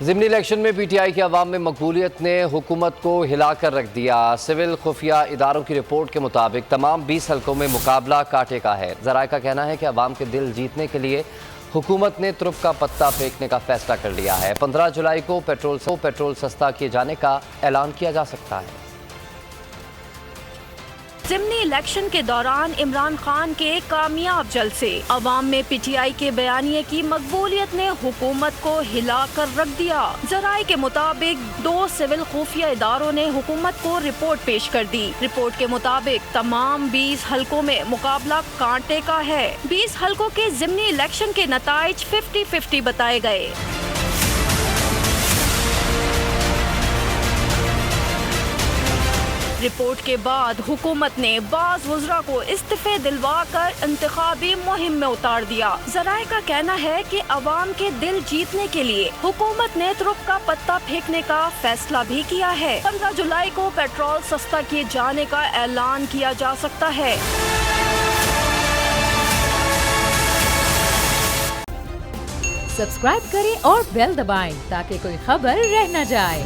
ضمنی الیکشن میں P T I کی عوام میں مقبولیت نے حکومت کو ہلا کر رکھ دیا۔ سول خفیہ اداروں کی رپورٹ کے مطابق تمام 20 حلقوں میں مقابلہ کانٹے کا ہے۔ ذرائع کا کہنا ہے کہ عوام کے دل جیتنے کے لیے حکومت نے ترپ کا پتہ پھینکنے کا فیصلہ کر لیا ہے۔ 15 جولائی کو پیٹرول سستا کیے جانے کا اعلان کیا جا سکتا ہے۔ ضمنی الیکشن کے دوران عمران خان کے کامیاب جلسے، عوام میں پی ٹی آئی کے بیانیے کی مقبولیت نے حکومت کو ہلا کر رکھ دیا۔ ذرائع کے مطابق 2 سول خفیہ اداروں نے حکومت کو رپورٹ پیش کر دی۔ رپورٹ کے مطابق تمام 20 حلقوں میں مقابلہ کانٹے کا ہے۔ 20 حلقوں کے ضمنی الیکشن کے نتائج 50-50 بتائے گئے۔ رپورٹ کے بعد حکومت نے بعض وزراء کو استعفے دلوا کر انتخابی مہم میں اتار دیا۔ ذرائع کا کہنا ہے کہ عوام کے دل جیتنے کے لیے حکومت نے ترپ کا پتہ پھینکنے کا فیصلہ بھی کیا ہے۔ 15 جولائی کو پیٹرول سستا کیے جانے کا اعلان کیا جا سکتا ہے۔ سبسکرائب کریں اور بیل دبائیں تاکہ کوئی خبر رہ نہ جائے۔